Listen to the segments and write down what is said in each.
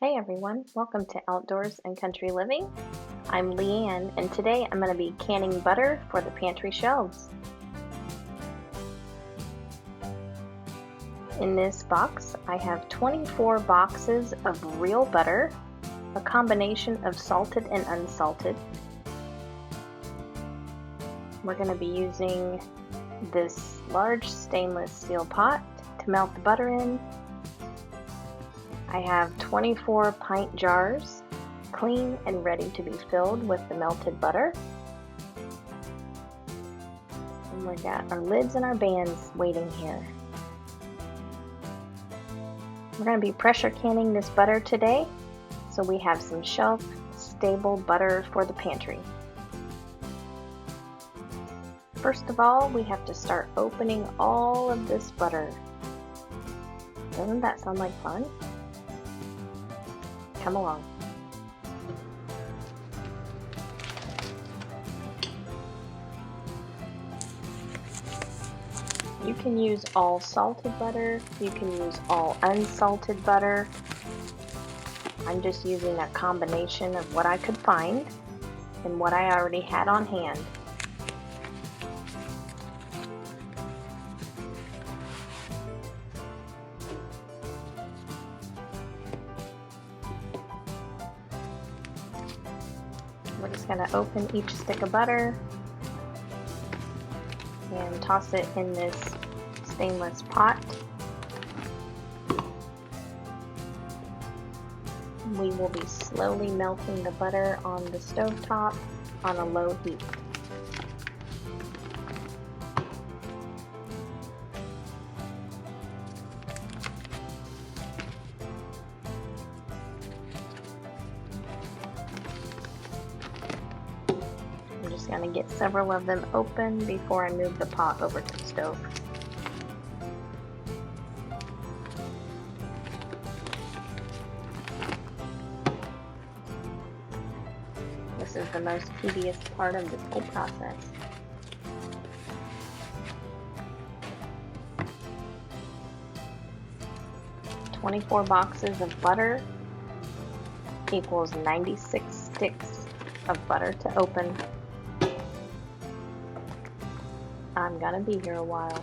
Hey everyone, welcome to Outdoors and Country Living. I'm Leanne, and today I'm going to be canning butter for the pantry shelves. In this box, I have 24 boxes of real butter, a combination of salted and unsalted. We're going to be using this large stainless steel pot to melt the butter in. I have 24 pint jars, clean and ready to be filled with the melted butter. And we've got our lids and our bands waiting here. We're going to be pressure canning this butter today, so we have some shelf-stable butter for the pantry. First of all, we have to start opening all of this butter. Doesn't that sound like fun? Come along. You can use all salted butter, you can use all unsalted butter. I'm just using a combination of what I could find and what I already had on hand. We're just going to open each stick of butter and toss it in this stainless pot. We will be slowly melting the butter on the stovetop on a low heat. I'm just going to get several of them open before I move the pot over to the stove. This is the most tedious part of this whole process. "24 boxes of butter equals 96 sticks of butter to open. I'm gonna be here a while.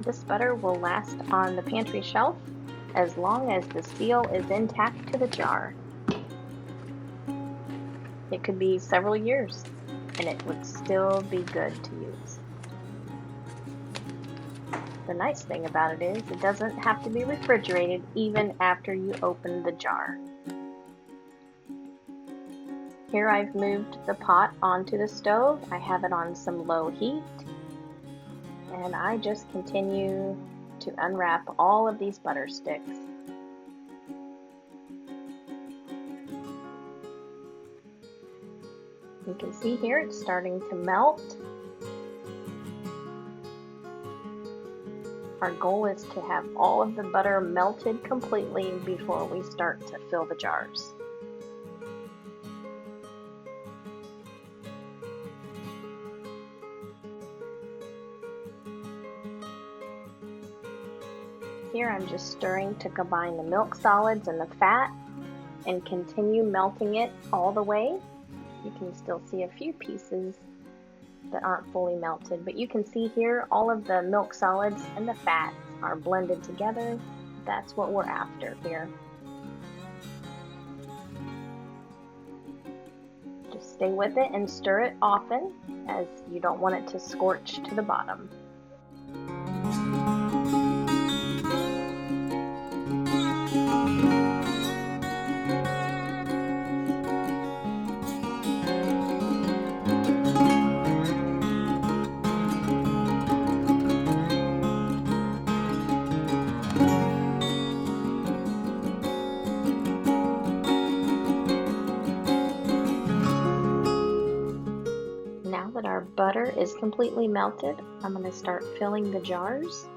This butter will last on the pantry shelf as long as the seal is intact to the jar. It could be several years and it would still be good to use. The nice thing about it is it doesn't have to be refrigerated even after you open the jar. Here I've moved the pot onto the stove. I have it on some low heat, and I just continue to unwrap all of these butter sticks. You can see here it's starting to melt. Our goal is to have all of the butter melted completely before we start to fill the jars. Here I'm just stirring to combine the milk solids and the fat and continue melting it all the way. You can still see a few pieces that aren't fully melted, but you can see here all of the milk solids and the fats are blended together. That's what we're after here. Just stay with it and stir it often, as you don't want it to scorch to the bottom. Now that our butter is completely melted, I'm going to start filling the jars.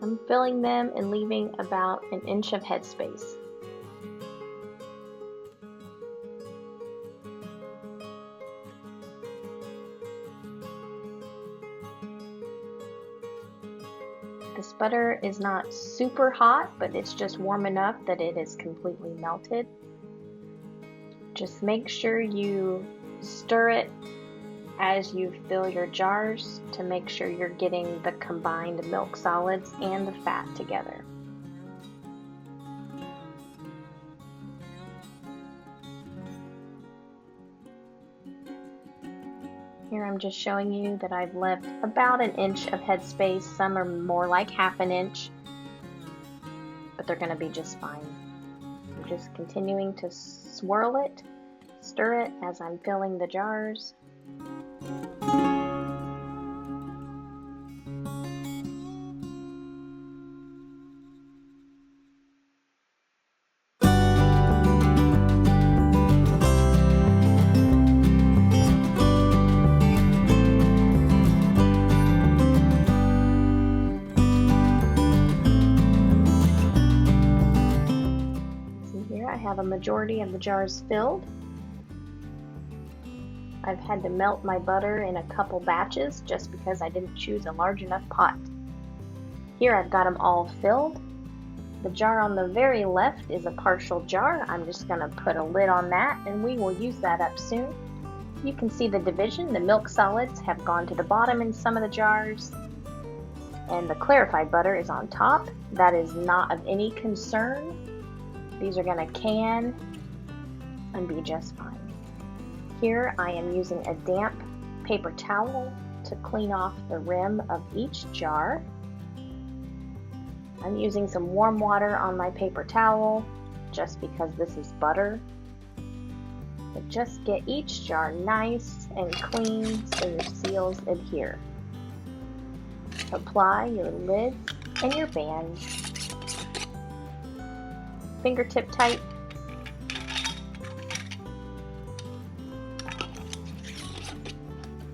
I'm filling them and leaving about an inch of headspace. This butter is not super hot, but it's just warm enough that it is completely melted. Just make sure you stir it as you fill your jars to make sure you're getting the combined milk solids and the fat together. Here I'm just showing you that I've left about an inch of headspace. Some are more like half an inch, but they're going to be just fine. I'm just continuing to swirl it, stir it as I'm filling the jars. I have a majority of the jars filled. I've had to melt my butter in a couple batches just because I didn't choose a large enough pot. Here I've got them all filled. The jar on the very left is a partial jar. I'm just going to put a lid on that and we will use that up soon. You can see the division. The milk solids have gone to the bottom in some of the jars and the clarified butter is on top. That is not of any concern. These are going to can and be just fine. Here I am using a damp paper towel to clean off the rim of each jar. I'm using some warm water on my paper towel just because this is butter. But just get each jar nice and clean so your seals adhere. Apply your lids and your bands. Fingertip tight.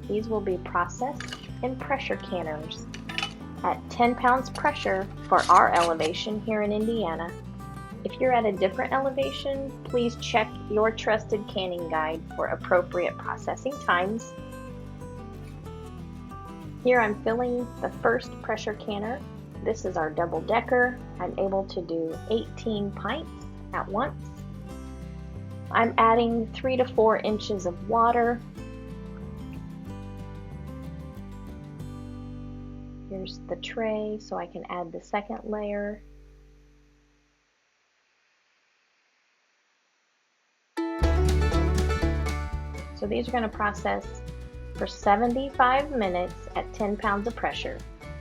These will be processed in pressure canners at 10 pounds pressure for our elevation here in Indiana. If you're at a different elevation, please check your trusted canning guide for appropriate processing times. Here I'm filling the first pressure canner. This is our double decker. I'm able to do 18 pints at once. I'm adding 3 to 4 inches of water. Here's the tray so I can add the second layer. So these are going to process for 75 minutes at 10 pounds of pressure.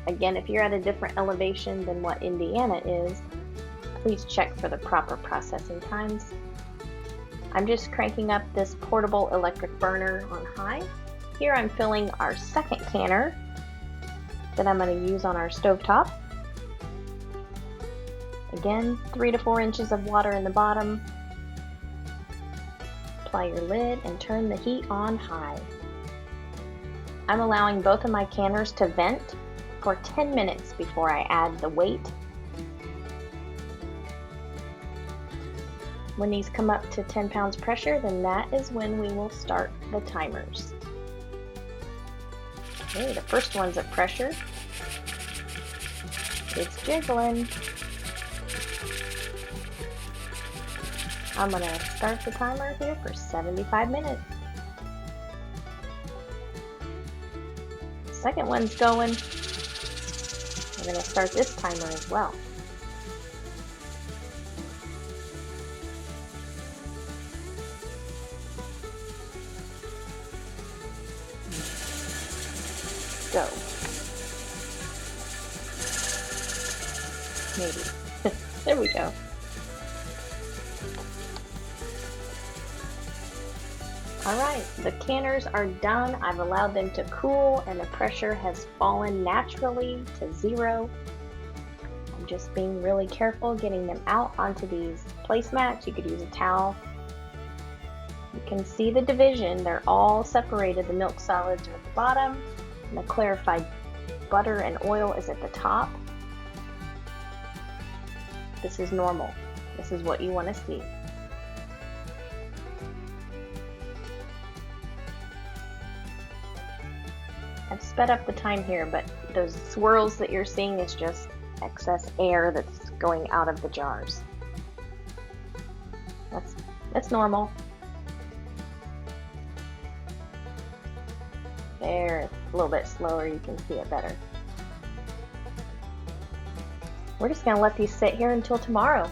Again, if you're at a different elevation than what Indiana is, please check for the proper processing times. I'm just cranking up this portable electric burner on high. Here I'm filling our second canner that I'm going to use on our stovetop. Again, 3 to 4 inches of water in the bottom. Apply your lid and turn the heat on high. I'm allowing both of my canners to vent for 10 minutes before I add the weight. When these come up to 10 pounds pressure, then that is when we will start the timers. Okay, the first one's at pressure. It's jiggling. I'm going to start the timer here for 75 minutes. Second one's going. We're going to start this timer as well. Go. Maybe. There we go. Alright, the canners are done. I've allowed them to cool and the pressure has fallen naturally to 0. I'm just being really careful getting them out onto these placemats. You could use a towel. You can see the division. They're all separated. The milk solids are at the bottom and the clarified butter and oil is at the top. This is normal. This is what you want to see. I've sped up the time here, but those swirls that you're seeing is just excess air that's going out of the jars. That's normal. There, it's a little bit slower, you can see it better. We're just gonna let these sit here until tomorrow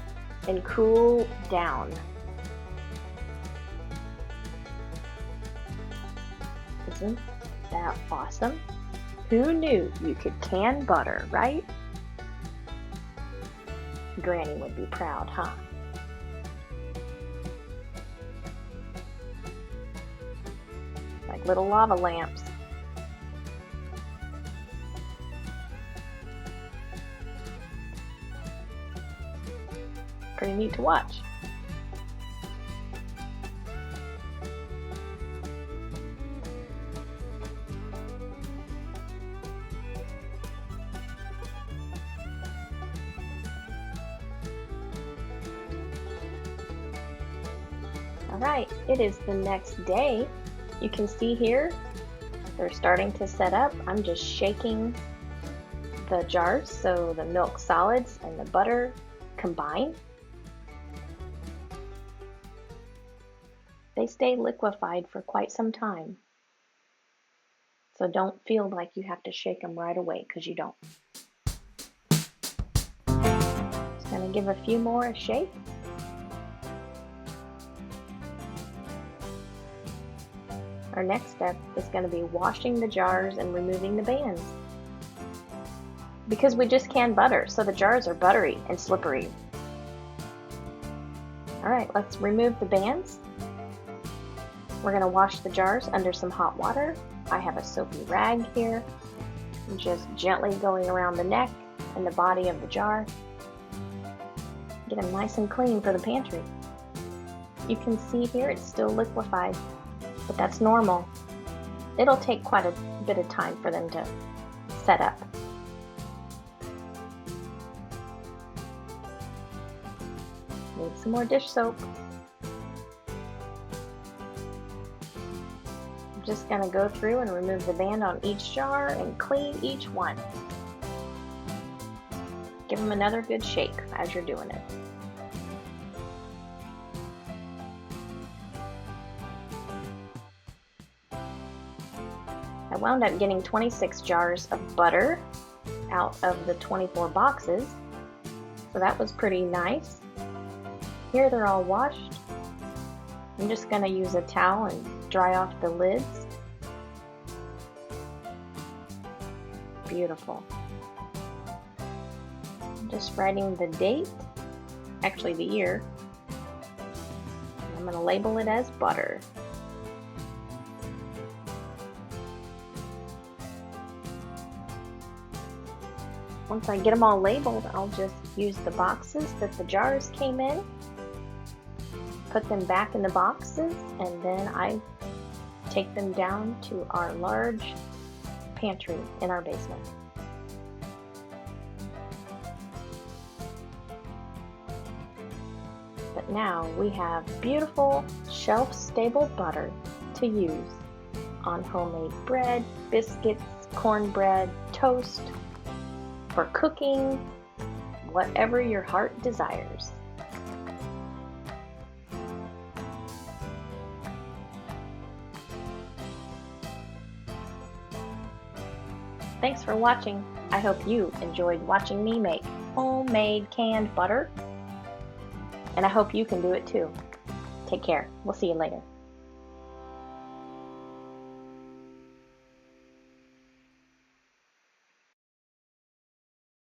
and cool down. Isn't that awesome? Who knew you could can butter, right? Granny would be proud, huh? Like little lava lamps. Pretty neat to watch. Alright, it is the next day. You can see here, they're starting to set up. I'm just shaking the jars so the milk solids and the butter combine. They stay liquefied for quite some time. So don't feel like you have to shake them right away, because you don't. Just going to give a few more a shake. Our next step is going to be washing the jars and removing the bands. Because we just canned butter, so the jars are buttery and slippery. Alright, let's remove the bands. We're going to wash the jars under some hot water. I have a soapy rag here. I'm just gently going around the neck and the body of the jar. Get them nice and clean for the pantry. You can see here it's still liquefied, but that's normal. It'll take quite a bit of time for them to set up. Need some more dish soap. I'm just going to go through and remove the band on each jar and clean each one. Give them another good shake as you're doing it. I wound up getting 26 jars of butter out of the 24 boxes, so that was pretty nice. Here they're all washed. I'm just going to use a towel and dry off the lids. Beautiful. I'm just writing the date, actually the year. I'm going to label it as butter. Once I get them all labeled, I'll just use the boxes that the jars came in, put them back in the boxes, and then I take them down to our large pantry in our basement. But now we have beautiful shelf-stable butter to use on homemade bread, biscuits, cornbread, toast, for cooking, whatever your heart desires. Thanks for watching. I hope you enjoyed watching me make homemade canned butter, and I hope you can do it too. Take care. We'll see you later.